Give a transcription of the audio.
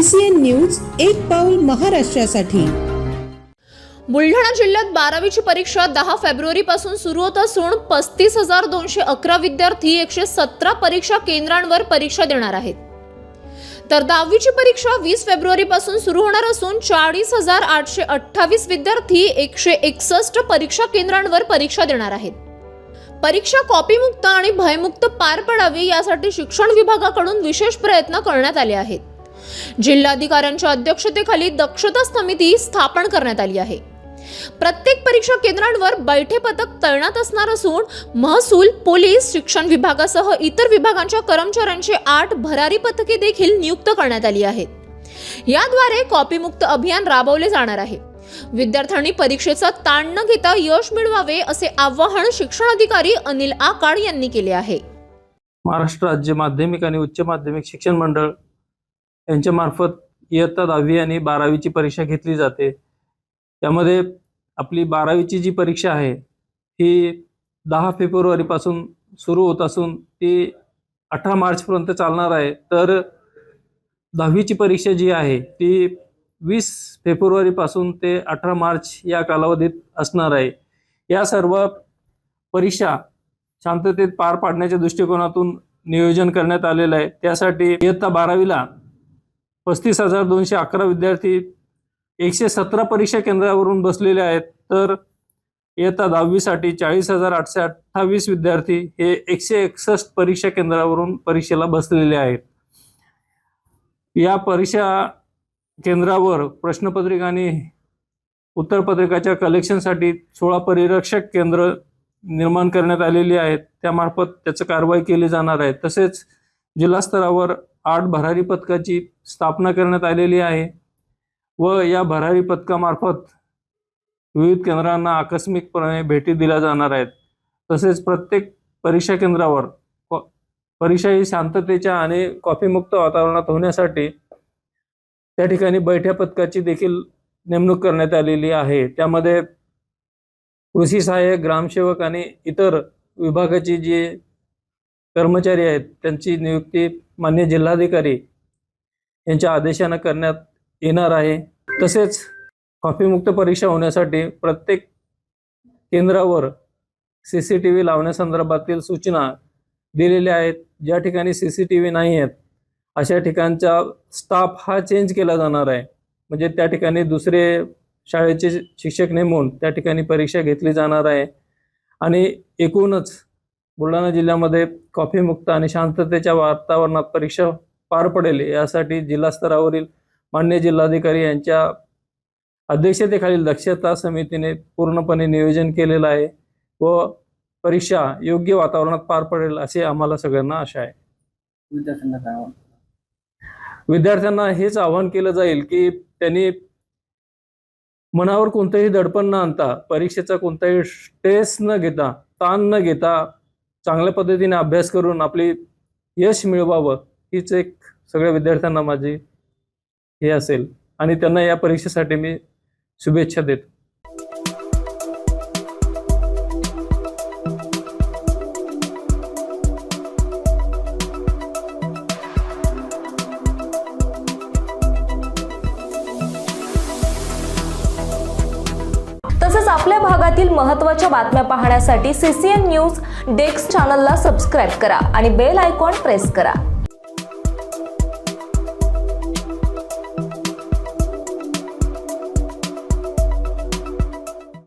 CCN news, एक पाऊल महाराष्ट्रासाठी। बुलढाणा जिल्ह्यात 12वीची परीक्षा 10 फेब्रुवारी पासून सुरू होत असून 35,211 विद्यार्थी 117 परीक्षा केंद्रांवर परीक्षा देणार आहेत। तर 10वीची परीक्षा 20 फेब्रुवारी पासून सुरू होणार असून 40,828 विद्यार्थी 161 परीक्षा केंद्रांवर परीक्षा देणार आहेत। परीक्षा कॉपीमुक्त आणि भयमुक्त पार पडावी यासाठी शिक्षण विभागाकडून विशेष प्रयत्न करण्यात आले आहेत। जिल्हाधिकाऱ्यांच्या अध्यक्षतेखाली दक्षता समिती स्थापन करण्यात आली आहे। प्रत्येक परीक्षा केंद्रांवर बैठे पथक तैनात असणार असून महसूल, पोलीस, शिक्षण विभागासह इतर विभागांच्या कर्मचाऱ्यांची 8 भरारी पथके देखील नियुक्त करण्यात आली आहेत। याद्वारे कॉपीमुक्त अभियान राबवले जाणार आहे। विद्यार्थ्यांनी परीक्षेचा ताण न घेता यश मिळवावे असे आवाहन शिक्षण अधिकारी अनिल आकाड यांनी केले आहे। महाराष्ट्र राज्य माध्यमिक आणि उच्च माध्यमिक शिक्षण मंडळ यांच्या मार्फत इयत्ता 10वी आणि 12वीची परीक्षा घेतली जाते। यामध्ये आपली 12वीची जी परीक्षा आहे ही 10 फेब्रुवारी पासून सुरू होत असून ती 18 मार्च पर्यंत चालणार आहे। तर 10वीची परीक्षा जी आहे ती 20 फेब्रुवारी पासून ते 18 मार्च या कालावधीत असणार आहे। या सर्व परीक्षा शांततेत पार पाडण्याच्या दृष्टिकोनातून नियोजन करण्यात आलेलं आहे। त्यासाठी इयत्ता 12वीला 35,211 विद्यार्थी 117 परीक्षा केंद्रावरून बसलेले आहेत। तर इयत्ता 10वीसाठी 40,828 विद्यार्थी हे 161 परीक्षा केंद्रावरून परीक्षेला बसलेले आहेत। या परीक्षा केंद्रावर प्रश्नपत्रिका आणि उत्तरपत्रिकाच्या कलेक्शनसाठी 16 परिरक्षक केंद्र निर्माण करण्यात आलेली आहेत। त्यामार्फत त्याची कारवाई केली जाणार आहे। तसेच जिल्हा स्तरावर 8 भरारी पथकाची स्थापना करण्यात आलेली आहे व या भरारी पथकामार्फत विविध केंद्रांना आकस्मिकपणे भेटी दिल्या जाणार आहेत। तसेच प्रत्येक परीक्षा केंद्रावर परीक्षा ही शांततेच्या आणि कॉफीमुक्त वातावरणात होण्यासाठी त्या ठिकाणी बैठ्या पथकाची देखील नेमणूक करण्यात आलेली आहे। त्यामध्ये कृषी सहाय्यक, ग्रामसेवक आणि इतर विभागाची जी कर्मचारी आहेत त्यांची नियुक्ती माननीय जिल्हाधिकारी यांच्या आदेशाने करण्यात येणार आहे। तसेच कॉपीमुक्त परीक्षा होण्यासाठी प्रत्येक केंद्रावर CCTV लावण्यासंदर्भातील सूचना दिलेल्या आहेत। ज्या ठिकाणी CCTV नाही आहेत अशा ठिकाणचा स्टाफ हा चेंज केला जाणार आहे। म्हणजे त्या ठिकाणी दुसरे शाळेचे शिक्षक नेमून त्या ठिकाणी परीक्षा घेतली जाणार आहे। आणि एकूणच बुलढाणा जिल्ह्यामध्ये कॉफीमुक्त आणि शांततेच्या वातावरणात परीक्षा पार पडेल यासाठी जिल्हा स्तरावरील माननीय जिल्हाधिकारी यांच्या अध्यक्षतेखालील दक्षता समितीने पूर्णपणे नियोजन केलेलं आहे व परीक्षा योग्य वातावरणात पार पडेल असे आम्हाला सगळ्यांना आशा आहे। विद्यार्थ्यांना हेच आवाहन केलं जाईल की त्यांनी मनावर कोणतेही दडपण न आणता, परीक्षेचा कोणताही स्ट्रेस न घेता, ताण न घेता चांगल्या पद्धतीने अभ्यास करून आपली यश मिळवावं हीच एक सगळ्या विद्यार्थ्यांना माझी हे असेल आणि त्यांना या परीक्षेसाठी मी शुभेच्छा देतो। तसेच आपल्या भागातील महत्त्वाच्या बातम्या पाहण्यासाठी CCN न्यूज डेस्क चॅनलला सबस्क्राइब करा आणि बेल आयकॉन प्रेस करा।